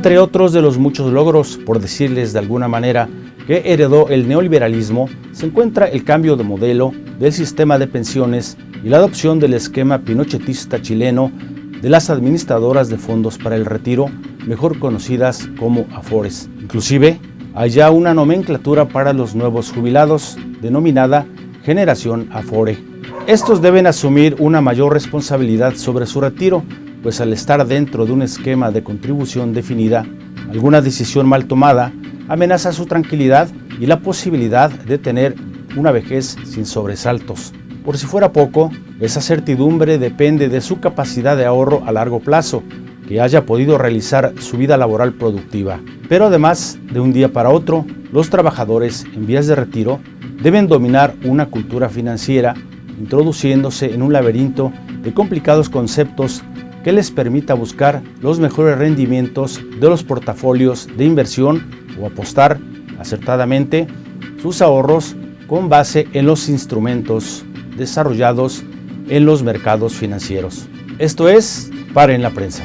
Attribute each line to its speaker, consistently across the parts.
Speaker 1: Entre otros de los muchos logros, por decirles de alguna manera, que heredó el neoliberalismo, se encuentra el cambio de modelo del sistema de pensiones y la adopción del esquema pinochetista chileno de las administradoras de fondos para el retiro, mejor conocidas como Afores. Inclusive, hay ya una nomenclatura para los nuevos jubilados, denominada Generación Afore. Estos deben asumir una mayor responsabilidad sobre su retiro, pues al estar dentro de un esquema de contribución definida, alguna decisión mal tomada amenaza su tranquilidad y la posibilidad de tener una vejez sin sobresaltos. Por si fuera poco, esa certidumbre depende de su capacidad de ahorro a largo plazo, que haya podido realizar su vida laboral productiva. Pero además, de un día para otro, los trabajadores en vías de retiro deben dominar una cultura financiera, introduciéndose en un laberinto de complicados conceptos que les permita buscar los mejores rendimientos de los portafolios de inversión o apostar acertadamente sus ahorros con base en los instrumentos desarrollados en los mercados financieros. Esto es Para en la Prensa.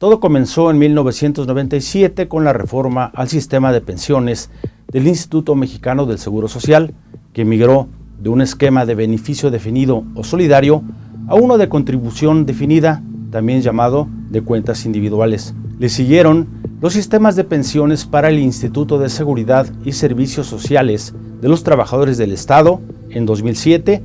Speaker 1: Todo comenzó en 1997 con la reforma al sistema de pensiones del Instituto Mexicano del Seguro Social, que migró de un esquema de beneficio definido o solidario a uno de contribución definida, también llamado de cuentas individuales. Le siguieron los sistemas de pensiones para el Instituto de Seguridad y Servicios Sociales de los Trabajadores del Estado en 2007,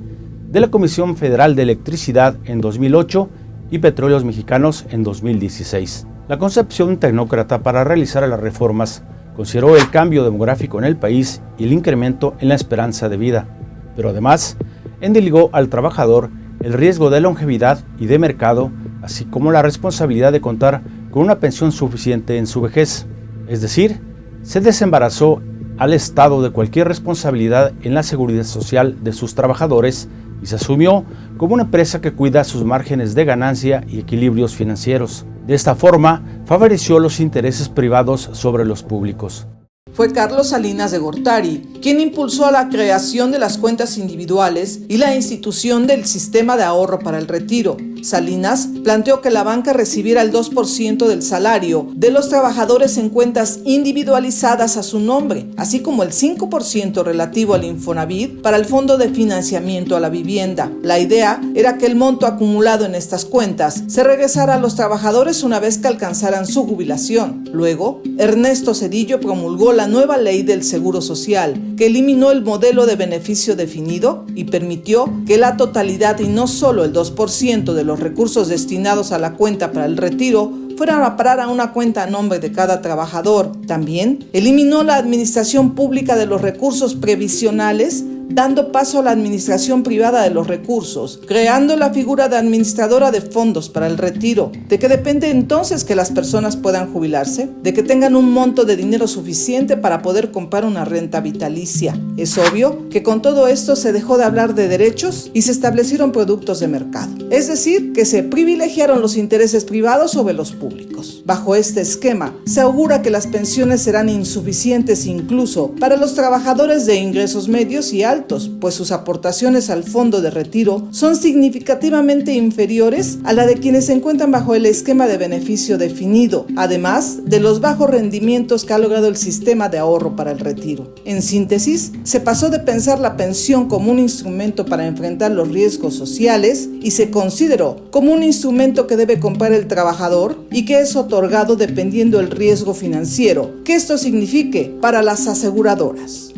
Speaker 1: de la Comisión Federal de Electricidad en 2008 y Petróleos Mexicanos en 2016. La concepción tecnócrata para realizar las reformas consideró el cambio demográfico en el país y el incremento en la esperanza de vida, pero además endelegó al trabajador el riesgo de longevidad y de mercado, así como la responsabilidad de contar con una pensión suficiente en su vejez. Es decir, se desembarazó al Estado de cualquier responsabilidad en la seguridad social de sus trabajadores y se asumió como una empresa que cuida sus márgenes de ganancia y equilibrios financieros. De esta forma, favoreció los intereses privados sobre los públicos.
Speaker 2: Fue Carlos Salinas de Gortari quien impulsó la creación de las cuentas individuales y la institución del sistema de ahorro para el retiro. Salinas planteó que la banca recibiera el 2% del salario de los trabajadores en cuentas individualizadas a su nombre, así como el 5% relativo al Infonavit para el Fondo de Financiamiento a la Vivienda. La idea era que el monto acumulado en estas cuentas se regresara a los trabajadores una vez que alcanzaran su jubilación. Luego, Ernesto Zedillo promulgó la nueva ley del Seguro Social, que eliminó el modelo de beneficio definido y permitió que la totalidad y no solo el 2% de los recursos destinados a la cuenta para el retiro fueran a parar a una cuenta a nombre de cada trabajador. También eliminó la administración pública de los recursos previsionales, dando paso a la administración privada de los recursos, creando la figura de administradora de fondos para el retiro. ¿De qué depende entonces que las personas puedan jubilarse? De que tengan un monto de dinero suficiente para poder comprar una renta vitalicia. Es obvio que con todo esto se dejó de hablar de derechos y se establecieron productos de mercado. Es decir, que se privilegiaron los intereses privados sobre los públicos. Bajo este esquema, se augura que las pensiones serán insuficientes incluso para los trabajadores de ingresos medios y altos, pues sus aportaciones al fondo de retiro son significativamente inferiores a la de quienes se encuentran bajo el esquema de beneficio definido, además de los bajos rendimientos que ha logrado el sistema de ahorro para el retiro. En síntesis, se pasó de pensar la pensión como un instrumento para enfrentar los riesgos sociales y se consideró como un instrumento que debe comprar el trabajador y que es otorgado dependiendo del riesgo financiero que esto signifique para las aseguradoras.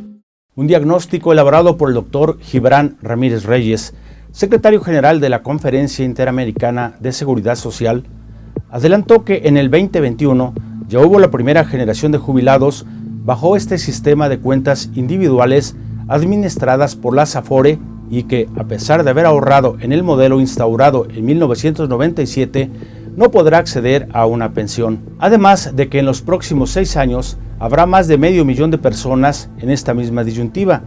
Speaker 1: Un diagnóstico elaborado por el doctor Gibran Ramírez Reyes, secretario general de la Conferencia Interamericana de Seguridad Social, adelantó que en el 2021 ya hubo la primera generación de jubilados bajo este sistema de cuentas individuales administradas por las Afore y que, a pesar de haber ahorrado en el modelo instaurado en 1997, no podrá acceder a una pensión. Además de que en los próximos 6 años habrá más de 500,000 de personas en esta misma disyuntiva,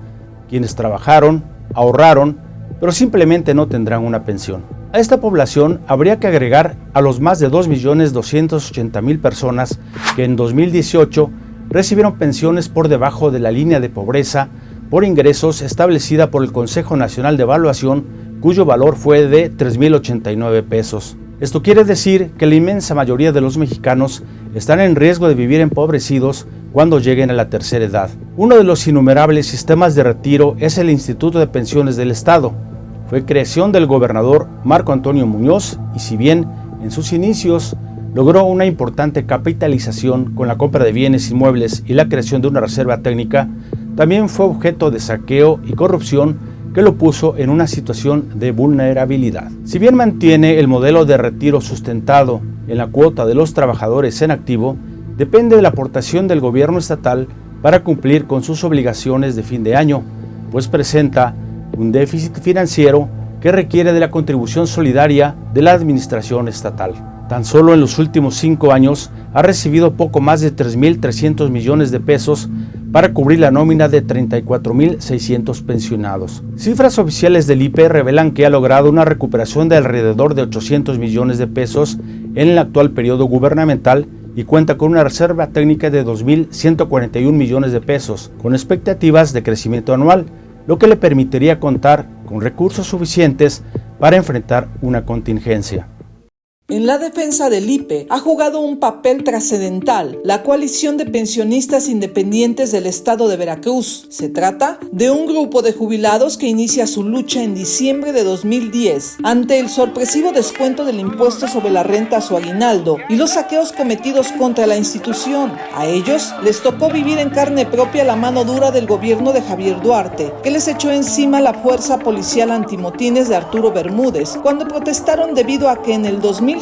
Speaker 1: quienes trabajaron, ahorraron, pero simplemente no tendrán una pensión. A esta población habría que agregar a los más de 2.280.000 personas que en 2018 recibieron pensiones por debajo de la línea de pobreza por ingresos establecida por el Consejo Nacional de Evaluación, cuyo valor fue de 3.089 pesos. Esto quiere decir que la inmensa mayoría de los mexicanos están en riesgo de vivir empobrecidos cuando lleguen a la tercera edad. Uno de los innumerables sistemas de retiro es el Instituto de Pensiones del Estado. Fue creación del gobernador Marco Antonio Muñoz y si bien en sus inicios logró una importante capitalización con la compra de bienes inmuebles y la creación de una reserva técnica, también fue objeto de saqueo y corrupción que lo puso en una situación de vulnerabilidad. Si bien mantiene el modelo de retiro sustentado en la cuota de los trabajadores en activo, depende de la aportación del gobierno estatal para cumplir con sus obligaciones de fin de año, pues presenta un déficit financiero que requiere de la contribución solidaria de la administración estatal. Tan solo en los últimos 5 años ha recibido poco más de 3.300 millones de pesos para cubrir la nómina de 34.600 pensionados. Cifras oficiales del IPE revelan que ha logrado una recuperación de alrededor de 800 millones de pesos en el actual periodo gubernamental y cuenta con una reserva técnica de 2.141 millones de pesos, con expectativas de crecimiento anual, lo que le permitiría contar con recursos suficientes para enfrentar una contingencia.
Speaker 2: En la defensa del IPE ha jugado un papel trascendental la coalición de pensionistas independientes del estado de Veracruz. Se trata de un grupo de jubilados que inicia su lucha en diciembre de 2010 ante el sorpresivo descuento del impuesto sobre la renta a su aguinaldo y los saqueos cometidos contra la institución. A ellos les tocó vivir en carne propia la mano dura del gobierno de Javier Duarte, que les echó encima la fuerza policial antimotines de Arturo Bermúdez cuando protestaron debido a que en el 2015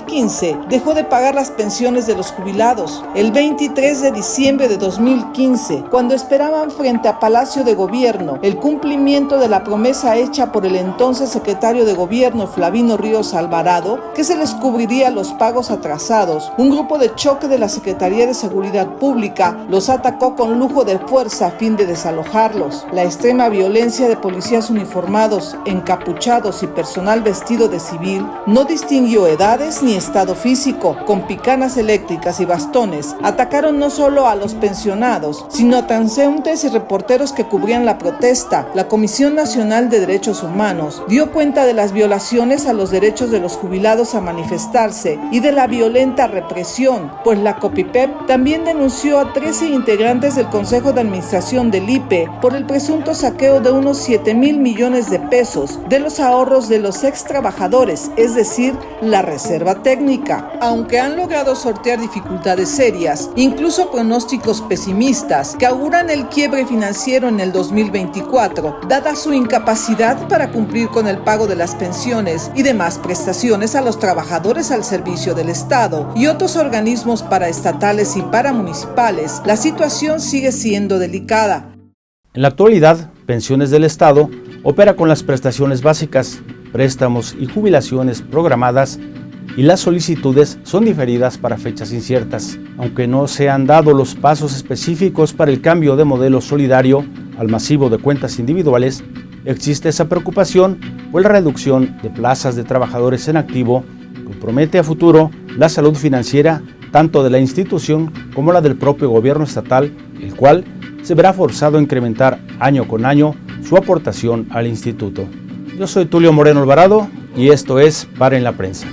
Speaker 2: dejó de pagar las pensiones de los jubilados. El 23 de diciembre de 2015, cuando esperaban frente a Palacio de Gobierno el cumplimiento de la promesa hecha por el entonces secretario de Gobierno Flavino Ríos Alvarado, que se les cubriría los pagos atrasados, un grupo de choque de la Secretaría de Seguridad Pública los atacó con lujo de fuerza a fin de desalojarlos. La extrema violencia de policías uniformados, encapuchados y personal vestido de civil no distinguió edades ni estado físico. Con picanas eléctricas y bastones atacaron no solo a los pensionados, sino a transeúntes y reporteros que cubrían la protesta. La Comisión Nacional de Derechos Humanos dio cuenta de las violaciones a los derechos de los jubilados a manifestarse y de la violenta represión, pues la COPIPEP también denunció a 13 integrantes del Consejo de Administración del IPE por el presunto saqueo de unos 7,000 millones de pesos de los ahorros de los ex trabajadores, es decir, la reserva técnica. Aunque han logrado sortear dificultades serias, incluso pronósticos pesimistas que auguran el quiebre financiero en el 2024, dada su incapacidad para cumplir con el pago de las pensiones y demás prestaciones a los trabajadores al servicio del Estado y otros organismos paraestatales y paramunicipales, la situación sigue siendo delicada.
Speaker 1: En la actualidad, Pensiones del Estado opera con las prestaciones básicas, préstamos y jubilaciones programadas y las solicitudes son diferidas para fechas inciertas. Aunque no se han dado los pasos específicos para el cambio de modelo solidario al masivo de cuentas individuales, existe esa preocupación, pues la reducción de plazas de trabajadores en activo compromete a futuro la salud financiera tanto de la institución como la del propio gobierno estatal, el cual se verá forzado a incrementar año con año su aportación al instituto. Yo soy Tulio Moreno Alvarado y esto es Para en la Prensa.